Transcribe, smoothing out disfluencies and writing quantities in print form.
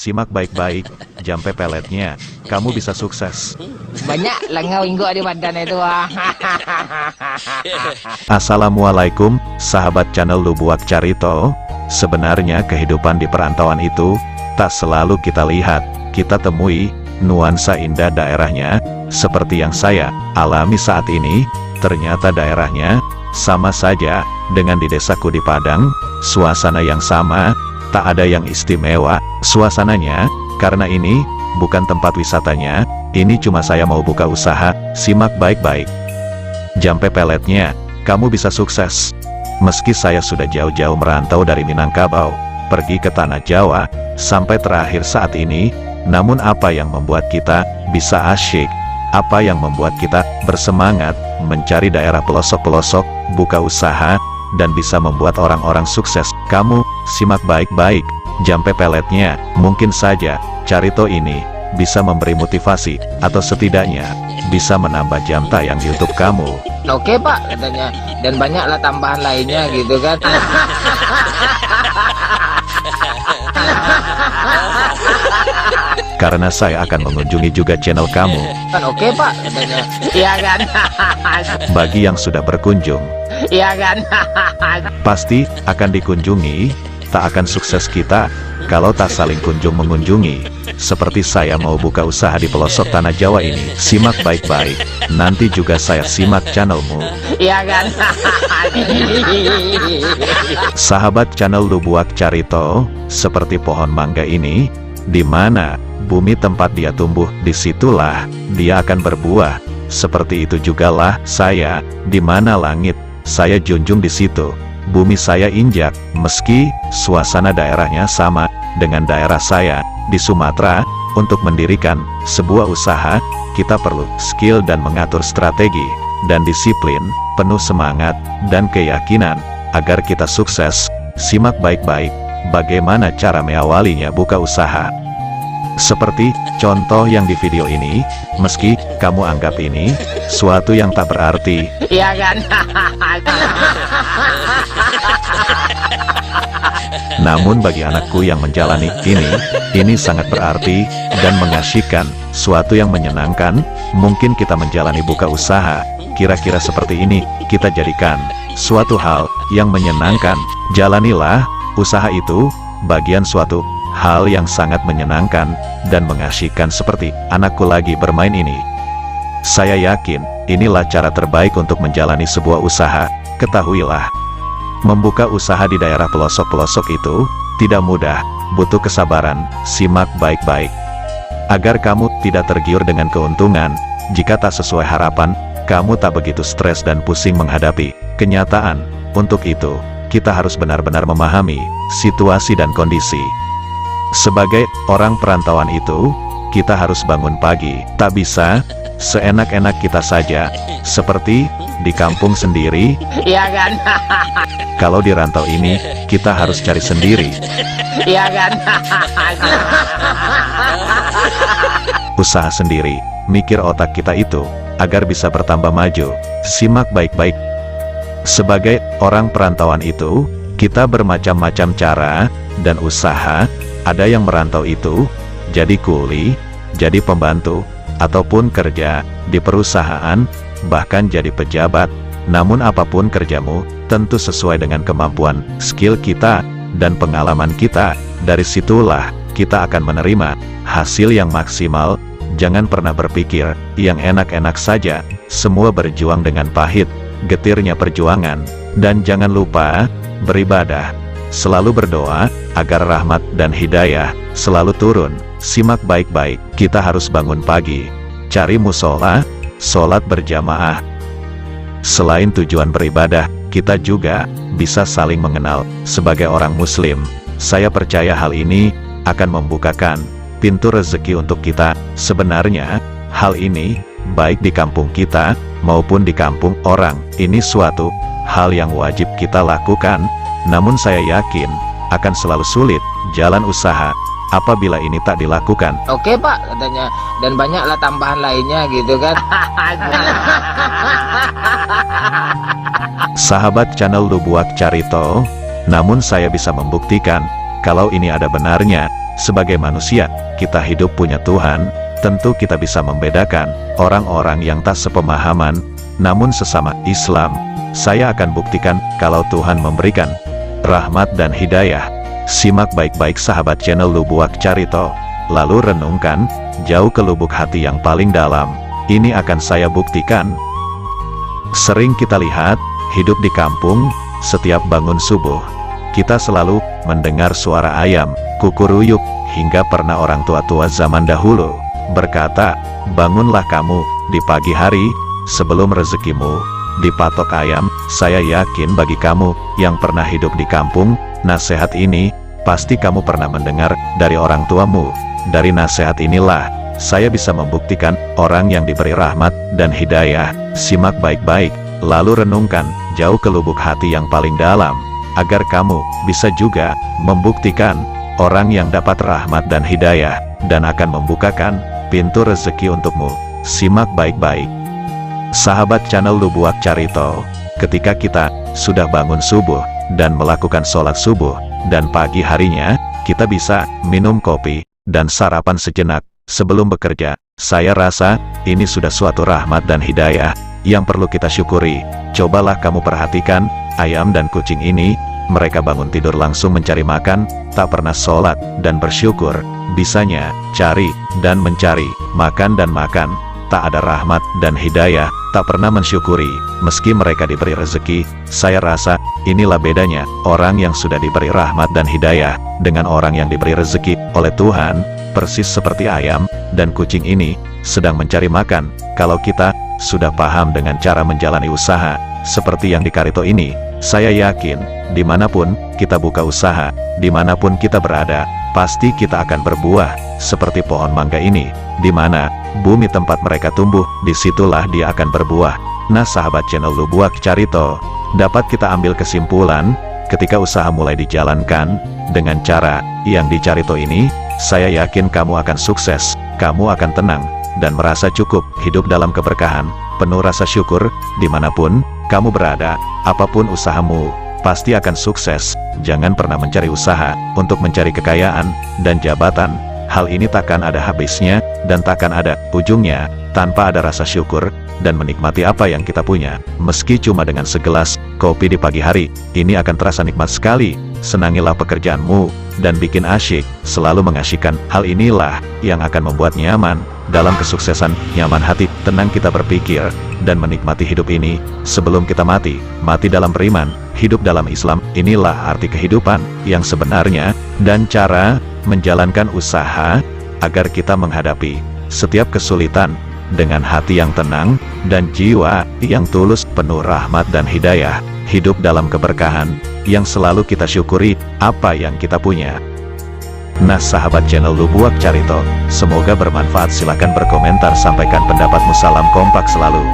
Simak baik-baik, jampe peletnya, kamu bisa sukses. Banyak langau inggo di badan itu. Assalamualaikum, sahabat channel Lubuak Carito. Sebenarnya kehidupan di perantauan itu tak selalu kita lihat, kita temui nuansa indah daerahnya, seperti yang saya alami saat ini. Ternyata daerahnya sama saja dengan di desaku di Padang, suasana yang sama, tak ada yang istimewa suasananya, karena ini bukan tempat wisatanya, ini cuma saya mau buka usaha. Simak baik-baik. Jampe peletnya, kamu bisa sukses. Meski saya sudah jauh-jauh merantau dari Minangkabau, pergi ke Tanah Jawa, sampai terakhir saat ini, namun apa yang membuat kita bisa asyik? Apa yang membuat kita bersemangat mencari daerah pelosok-pelosok, buka usaha, dan bisa membuat orang-orang sukses? Kamu simak baik-baik, jampe peletnya. Mungkin saja Carito ini bisa memberi motivasi, atau setidaknya bisa menambah jam tayang di YouTube kamu. Oke pak, katanya. Dan banyaklah tambahan lainnya gitu kan. Karena saya akan mengunjungi juga channel kamu. Kan oke pak, katanya. Iya kan. Bagi yang sudah berkunjung, Iya kan. pasti akan dikunjungi. Tak akan sukses kita kalau tak saling kunjung mengunjungi. Seperti saya mau buka usaha di pelosok Tanah Jawa ini. Simak baik-baik, nanti juga saya simak channelmu. Iya kan. Sahabat channel Lubuak Carito, seperti pohon mangga ini, di mana bumi tempat dia tumbuh, disitulah dia akan berbuah. Seperti itu jugalah saya, di mana langit saya junjung, di situ bumi saya injak. Meski suasana daerahnya sama dengan daerah saya di Sumatera, untuk mendirikan sebuah usaha, kita perlu skill dan mengatur strategi, dan disiplin, penuh semangat, dan keyakinan, agar kita sukses. Simak baik-baik, bagaimana cara mengawalinya buka usaha. Seperti contoh yang di video ini, meski kamu anggap ini suatu yang tak berarti, Iya kan. namun bagi anakku yang menjalani ini sangat berarti dan mengasyikkan, suatu yang menyenangkan. Mungkin kita menjalani buka usaha, kira-kira seperti ini, kita jadikan suatu hal yang menyenangkan. Jalanilah usaha itu, bagian suatu hal yang sangat menyenangkan dan mengasyikkan, seperti anakku lagi bermain ini. Saya yakin, inilah cara terbaik untuk menjalani sebuah usaha. Ketahuilah, membuka usaha di daerah pelosok-pelosok itu tidak mudah, butuh kesabaran. Simak baik-baik, agar kamu tidak tergiur dengan keuntungan. Jika tak sesuai harapan, kamu tak begitu stres dan pusing menghadapi kenyataan. Untuk itu, kita harus benar-benar memahami situasi dan kondisi. Sebagai orang perantauan itu, kita harus bangun pagi. Tak bisa seenak-enak kita saja, seperti di kampung sendiri. Iya kan. Kalau di rantau ini, kita harus cari sendiri. Iya kan. Usaha sendiri, mikir otak kita itu, agar bisa bertambah maju. Simak baik-baik. Sebagai orang perantauan itu, kita bermacam-macam cara dan usaha. Ada yang merantau itu jadi kuli, jadi pembantu, ataupun kerja di perusahaan, bahkan jadi pejabat. Namun apapun kerjamu, tentu sesuai dengan kemampuan, skill kita, dan pengalaman kita. Dari situlah kita akan menerima hasil yang maksimal. Jangan pernah berpikir yang enak-enak saja, semua berjuang dengan pahit, getirnya perjuangan. Dan jangan lupa beribadah, selalu berdoa agar rahmat dan hidayah selalu turun. Simak baik-baik, kita harus bangun pagi, cari musola, sholat berjamaah. Selain tujuan beribadah, kita juga bisa saling mengenal sebagai orang muslim. Saya percaya hal ini akan membukakan pintu rezeki untuk kita. Sebenarnya hal ini baik di kampung kita maupun di kampung orang, ini suatu hal yang wajib kita lakukan. Namun saya yakin akan selalu sulit jalan usaha apabila ini tak dilakukan. Oke pak, katanya. Dan banyaklah tambahan lainnya gitu kan. Sahabat channel Lubuak Carito, namun saya bisa membuktikan kalau ini ada benarnya. sebagai manusia, kita hidup punya Tuhan, tentu kita bisa membedakan orang-orang yang tak sepemahaman, namun sesama Islam, saya akan buktikan kalau Tuhan memberikan rahmat dan hidayah. Simak baik-baik sahabat channel Lubuak Carito, lalu renungkan, jauh ke lubuk hati yang paling dalam. Ini akan saya buktikan. Sering kita lihat, hidup di kampung, setiap bangun subuh, kita selalu mendengar suara ayam, kukuruyuk, hingga pernah orang tua-tua zaman dahulu berkata, bangunlah kamu di pagi hari, sebelum rezekimu dipatok ayam. Saya yakin bagi kamu yang pernah hidup di kampung, nasihat ini pasti kamu pernah mendengar dari orang tuamu. Dari nasihat inilah saya bisa membuktikan orang yang diberi rahmat dan hidayah. Simak baik-baik, lalu renungkan jauh ke lubuk hati yang paling dalam, agar kamu bisa juga membuktikan orang yang dapat rahmat dan hidayah, dan akan membukakan pintu rezeki untukmu. Simak baik-baik. Sahabat channel Lubuak Carito, ketika kita sudah bangun subuh dan melakukan sholat subuh, dan pagi harinya kita bisa minum kopi dan sarapan sejenak sebelum bekerja, saya rasa ini sudah suatu rahmat dan hidayah yang perlu kita syukuri. Cobalah kamu perhatikan ayam dan kucing ini, mereka bangun tidur langsung mencari makan, tak pernah sholat dan bersyukur. Bisanya cari dan mencari, makan dan makan, tak ada rahmat dan hidayah, tak pernah mensyukuri meski mereka diberi rezeki. Saya rasa inilah bedanya orang yang sudah diberi rahmat dan hidayah dengan orang yang diberi rezeki oleh Tuhan. Persis seperti ayam dan kucing ini sedang mencari makan. Kalau kita sudah paham dengan cara menjalani usaha seperti yang di Carito ini, saya yakin dimanapun kita buka usaha, dimanapun kita berada, pasti kita akan berbuah seperti pohon mangga ini, di mana bumi tempat mereka tumbuh, disitulah dia akan berbuah. Nah sahabat channel Lubuak Carito, dapat kita ambil kesimpulan, ketika usaha mulai dijalankan dengan cara yang di Carito ini, saya yakin kamu akan sukses, kamu akan tenang, dan merasa cukup, hidup dalam keberkahan, penuh rasa syukur, dimanapun kamu berada, apapun usahamu, pasti akan sukses. Jangan pernah mencari usaha untuk mencari kekayaan dan jabatan. Hal ini takkan ada habisnya, dan takkan ada ujungnya, tanpa ada rasa syukur, dan menikmati apa yang kita punya. Meski cuma dengan segelas kopi di pagi hari, ini akan terasa nikmat sekali. Senangilah pekerjaanmu, dan bikin asyik, selalu mengasyikkan. Hal inilah yang akan membuat nyaman. Dalam kesuksesan, nyaman hati, tenang kita berpikir, dan menikmati hidup ini, sebelum kita mati. Mati dalam beriman, hidup dalam Islam, inilah arti kehidupan yang sebenarnya, dan cara menjalankan usaha, agar kita menghadapi setiap kesulitan, dengan hati yang tenang, dan jiwa yang tulus, penuh rahmat dan hidayah, hidup dalam keberkahan, yang selalu kita syukuri, apa yang kita punya. Nah sahabat channel Lubuak Carito, semoga bermanfaat. Silahkan berkomentar, sampaikan pendapatmu. Salam kompak selalu.